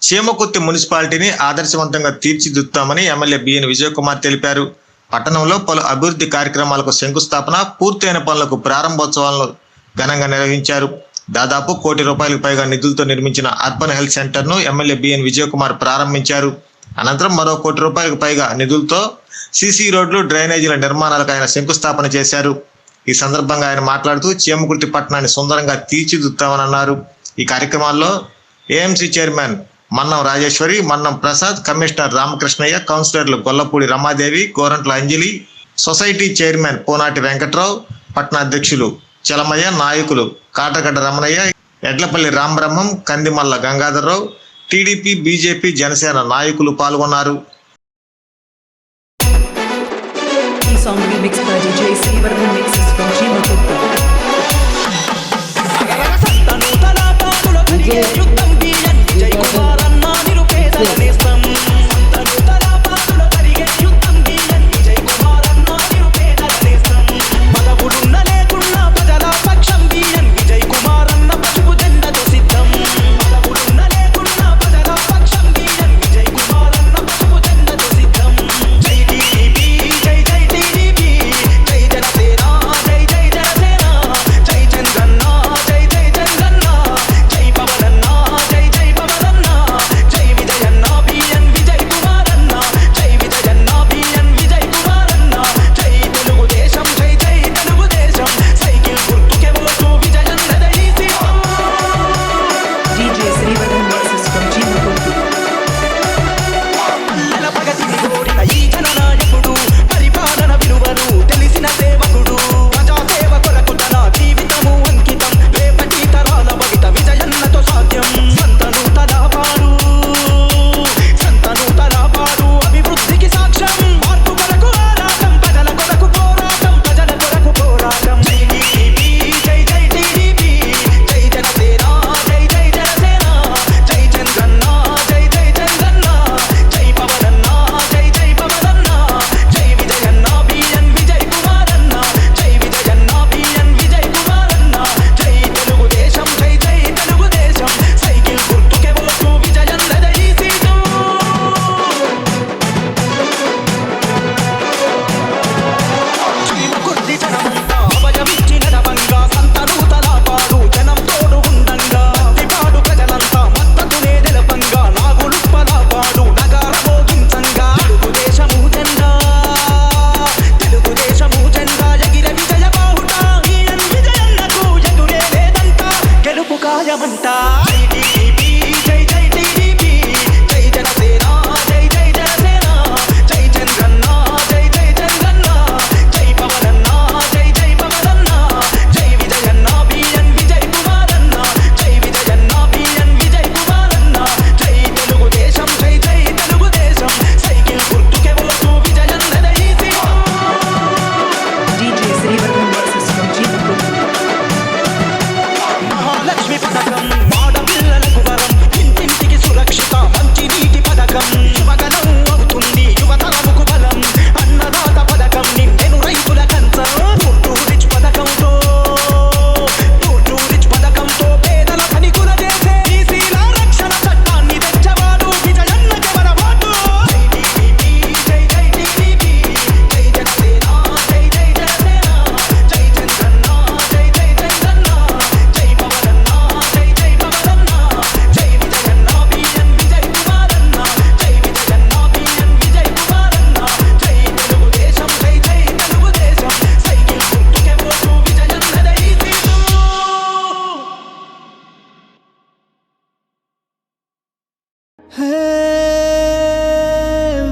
చీమకుర్తి మున్సిపాలిటీని ఆదర్శవంతంగా తీర్చిదిద్దుతామని MLA B N Vijayakumar తెలిపారు. పట్టణంలో పలు అభివృద్ధి కార్యక్రమాలకు శంకుస్థాపన, పూర్తయిన పనులకు ప్రారంభోత్సవాలను ఘనంగా నిర్వహించారు. దాదాపు ₹1 కోటి పైగా నిధులతో నిర్మించిన అర్బన్ హెల్త్ సెంటర్ను ఎమ్మెల్యే బిఎన్ విజయకుమార్ ప్రారంభించారు. అనంతరం మరో ₹1 కోటి పైగా నిధులతో సీసీ రోడ్లు, డ్రైనేజీల నిర్మాణాలకు ఆయన శంకుస్థాపన చేశారు. ఈ సందర్భంగా ఆయన మాట్లాడుతూ చీమకుర్తి పట్టణాన్ని సుందరంగా తీర్చిదిద్దుతామని అన్నారు. ఈ కార్యక్రమాల్లో AMC chairman Mannam Rajeshwari, Mannam Prasad, commissioner Ramakrishnaiah, కౌన్సిలర్లు గొల్లపూడి రమాదేవి, గోరంట్ల అంజలి, సొసైటీ చైర్మన్ పోనాటి వెంకట్రావు, పట్టణ అధ్యక్షులు చలమయ్య, నాయకులు కాటగడ్డ రమణయ్య, ఎడ్లపల్లి రామబ్రహ్మం, కందిమల్ల గంగాధర్రావు, టీడీపీ, బీజేపీ, జనసేన నాయకులు పాల్గొన్నారు.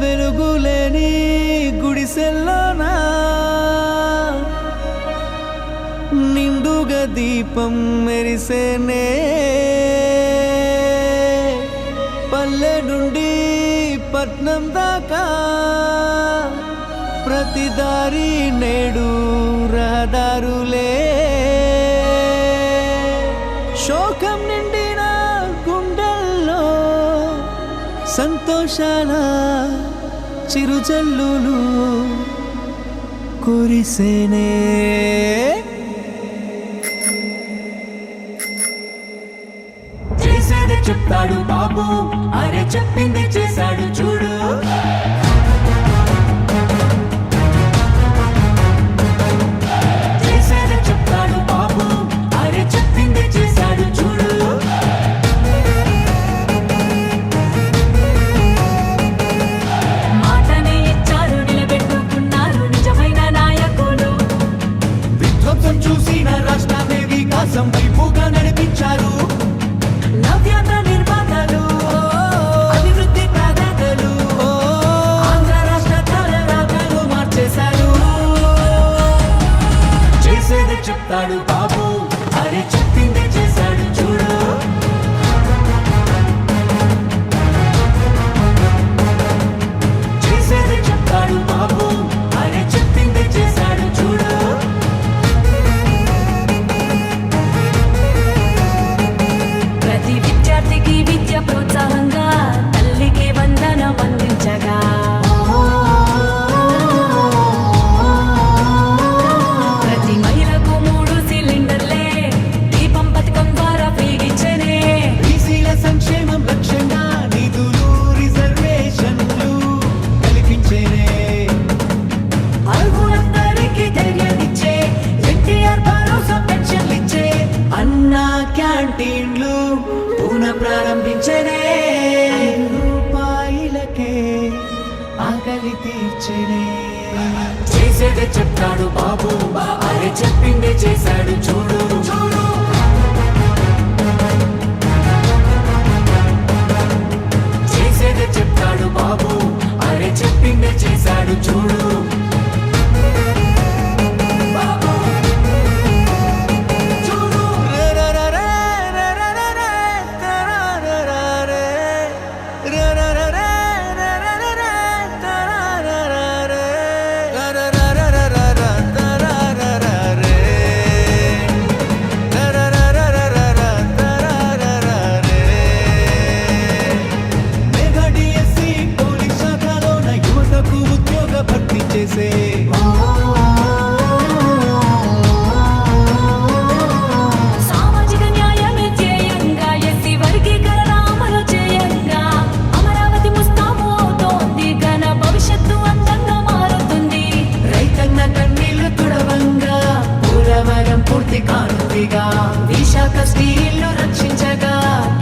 వెలుగులేని గుడిసెల్లోనా నిండుగా దీపం మెరిసేనే పల్లె నుండి పట్నం దాకా ప్రతి దారి నేడు రహదారులే శోకం నిండిన గుండెల్లో సంతోషాల చిరుజల్లులు కురిసేనే చెప్తాడు బాబు, అరే చెప్పింది చేశాడు చూడు. చేసేది చెప్తాడు బాబు, అరే చెప్పింది చేశాడు చూడు. మాటనే ఇచ్చారు, నిలబెట్టుకున్నారు నిజమైన నాయకులు. విధ్వంసం చూసిన రాష్ట్రాన్ని వికాసం వైపుగా నడిపించారు. నవ్యాంధ్ర నిర్మాతలు, అభివృద్ధి ప్రదాతలు, ఆంధ్ర రాష్ట్ర తలరాతలు మార్చేశారు. చేసేది చెప్తాడు బాబు, అరే చెప్పింది చేశాడు చూడు. చేసేది చెప్తాడు బాబు, అరే చెప్పింది చేశాడు చూడు. ప్రతి విద్యార్థికి విద్య ప్రోత్సాహంగా తల్లికి వందనం అందించగా, ప్రతి మహిళకు 3 సిలిండర్లే దీపం పథకం ద్వారా పేగించనే. బీసీల సంక్షేమం లక్ష్యంగా నిధులు రిజర్వేషన్లు కల్పించేనే. అర్హులందరికీ ధైర్యాన్నిచ్చే ఎన్టీఆర్ భరోసా పెన్షన్లిచ్చే. అన్నా క్యాంటీన్లు పునః ప్రారంభించనే. రూపాయలకే ఆకలి తీర్చనే. చేసేది చెప్తాడు బాబు, అరే చెప్పింది చేశాడు చూడు. చేసేది చెప్తాడు బాబు, అరే చెప్పింది చేశాడు చూడు. సామాజిక న్యాయమే ధ్యేయంగా ఎస్సీ వర్గీకరణ అమలు చేయంగా అమరావతి ముస్తాబు అవుతోంది, ఘన భవిష్యత్తు అందంగా మారుతుంది. రైతన్న కన్నీళ్లు తుడవంగా పోలవరం పూర్తి కానుందిగా. విశాఖ స్టీల్ను రక్షించగా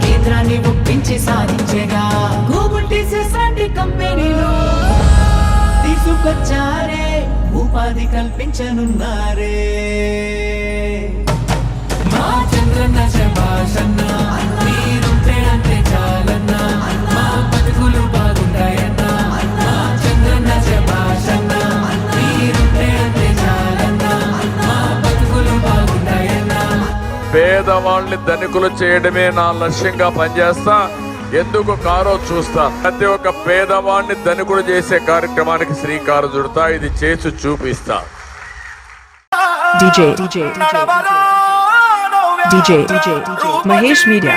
కేంద్రాన్ని ఒప్పించి సాధించగా. గూగుల్ టీసీఎస్ లాంటి కంపెనీలు తీసుకొచ్చారే, ఉపాధి కల్పించనున్నారే. మా చంద్రన్న శభాషన్న, మీరుంటే అంతే చాలన్న, మా బతుకులు బాగుంటాయన్న. మా చంద్రన్న శభాషన్న, మీరుంటే అంతే చాలన్న, మా బతుకులు బాగుంటాయన్న. పేదవాళ్ళని ధనికులు చేయడమే నా లక్ష్యంగా పనిచేస్తా. ఎందుకు కారో చూస్తా. ప్రతి ఒక్క పేదవాడిని ధనికుడు చేసే కార్యక్రమానికి శ్రీకారం చుడతా. ఇది చేసి చూపిస్తా. DJ Mahesh Media.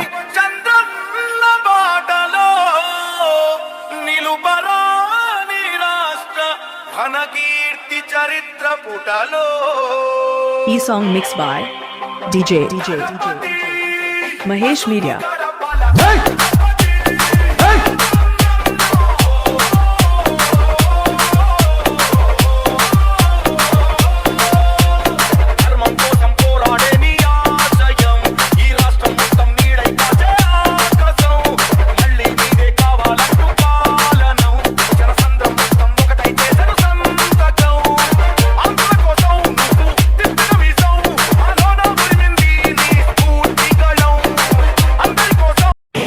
E song mixed by DJ Mahesh Media.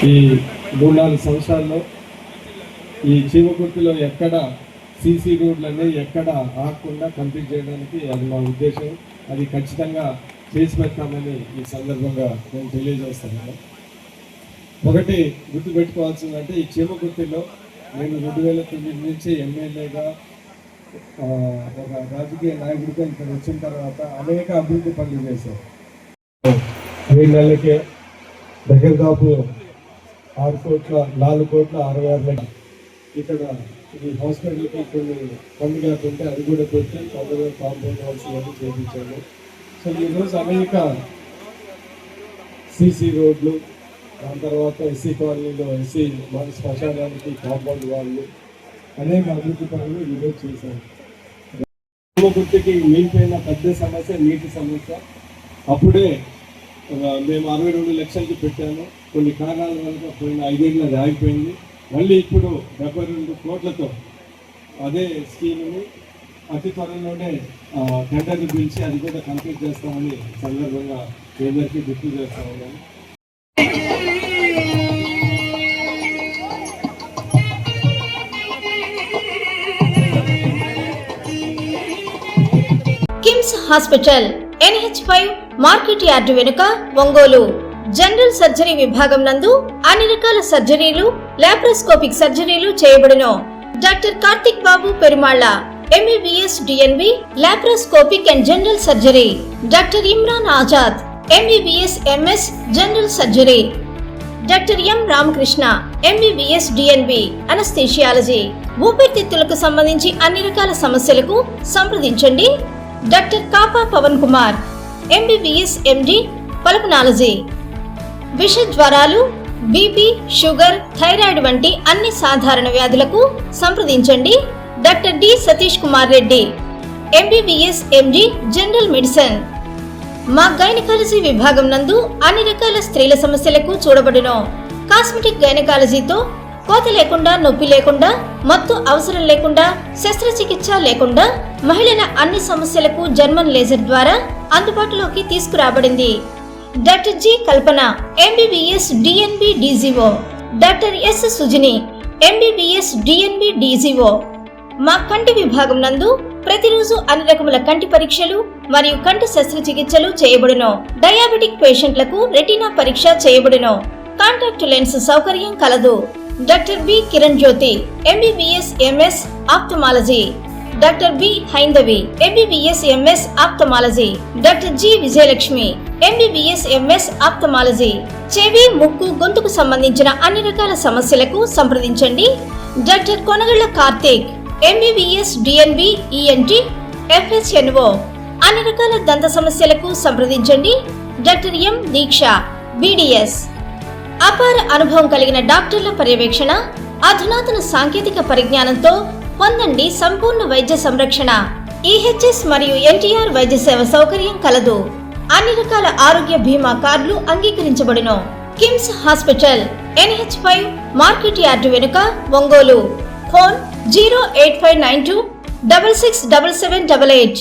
ఈ 3-4 సంవత్సరాల్లో ఈ చీమకుర్తిలో ఎక్కడ సీసీ రోడ్లన్నీ ఎక్కడ ఆగకుండా కంప్లీట్ చేయడానికి అది మా ఉద్దేశం. అది ఖచ్చితంగా చేసి పెడతామని ఈ సందర్భంగా నేను తెలియజేస్తున్నాను. ఒకటి గుర్తుపెట్టుకోవాల్సిందంటే ఈ చీమకుర్తిలో నేను 2009 నుంచి ఎమ్మెల్యేగా ఒక రాజకీయ నాయకుడిగా ఇక్కడ వచ్చిన తర్వాత అనేక అభివృద్ధి పనులు చేశాను. 7 నెలలకే దగ్గర దాపు 6,04,66,00,000 ఇక్కడ ఈ హాస్పిటల్కి కొన్ని పనులు ఉంటే అది కూడా పెట్టి కొందరు కాంపౌండ్ వాల్స్ ఇవన్నీ చేయించాము. సో ఈరోజు అనేక సీసీ రోడ్లు దాని తర్వాత ఎస్సీ కాలనీలో ఎస్సీ వాళ్ళ శ్మశానానికి కాంపౌండ్ వాళ్ళు అనేక అభివృద్ధి పనులు ఈరోజు చేశారు. గుర్తుకి మిగిలిపోయిన పెద్ద సమస్య నీటి సమస్య. అప్పుడే మేము 62 లక్షలకి పెట్టాము. కొన్ని కారణాల వల్ల పోయిన 5 ఏళ్ళు అది ఆగిపోయింది. మళ్ళీ ఇప్పుడు 72 కోట్లతో అదే స్కీమ్ని అతి త్వరలోనే టెండర్లు పిలిచి అది కూడా కంప్లీట్ చేస్తామని సందర్భంగా అందరికీ గుర్తు చేస్తా ఉన్నాను. KIMS hospital NH5 market yard వెనుక ఒంగోలు. జనరల్ సర్జరీ విభాగం నందు అన్ని రకాల సర్జరీలు, లాప్రోస్కోపిక్ సర్జరీలు చేయబడును. Doctor Karthik Babu Perumalla MBBS DNB laparoscopic and general surgery. Doctor Imran Azad MBBS MS general surgery. Doctor M Ramakrishna MBBS DNB anaesthesiology. ఊపిరితిత్తులకు సంబంధించి అన్ని రకాల సమస్యలకు సంప్రదించండి. Doctor Kapa Pavan Kumar MBBS MD pulmonology. విష జ్వరాలు, బీపీ, షుగర్, థైరాయిడ్ వంటి అన్ని సాధారణ వ్యాధులకు సంప్రదించండి. Doctor D Satish Kumar Reddy MBBS MD general medicine. మా గైనకాలజీ విభాగం నందు అన్ని రకాల స్త్రీల సమస్యలకు చూడబడును. కాస్మెటిక్ గైనకాలజీతో కోత లేకుండా, నొప్పి లేకుండా, మత్తు అవసరం లేకుండా, శస్త్రచికిత్స లేకుండా మహిళల అన్ని సమస్యలకు జర్మన్ లేజర్ ద్వారా అందుబాటులోకి తీసుకురాబడింది. డాక్టర్ జి కల్పన MBBS DNB DGO. Doctor S Sujini MBBS DNB DGO. మా కంటి విభాగం నందు ప్రతిరోజు అన్ని రకముల కంటి పరీక్షలు మరియు కంటి శస్త్రచికిత్సలు చేయబడును. డయాబెటిక్ పేషెంట్లకు రెటీనా పరీక్ష చేయబడును. కాంటాక్ట్ లెన్స్ సౌకర్యం కలదు. Doctor B Kiran Jyothi MBBS MS ophthalmology. Doctor B Haindavi MBBS MS ophthalmology. Doctor G Vijayalakshmi MBBS MS ophthalmology. చెవి, ముక్కు, గొంతుకు సంబంధించిన అన్ని రకాల సమస్యలకు సంప్రదించండి. Doctor Konagalla Karthik MBBS DNB ENT FHNO. అన్ని రకాల దంత సమస్యలకు సంప్రదించండి. Doctor M Deeksha BDS. అపార అనుభవం కలిగిన డాక్టర్ల పర్యవేక్షణ, అధునాతన సాంకేతిక పరిజ్ఞానంతో పొందండి సంపూర్ణ వైద్య సంరక్షణ. EHS మరియు NTR వైద్య సేవ సౌకర్యం కలదు. అన్ని రకాల ఆరోగ్య బీమా కార్డులు అంగీకరించబడును. KIMS hospital NH5 market yard వెనుక ఒంగోలు. ఫోన్ 08592 667788.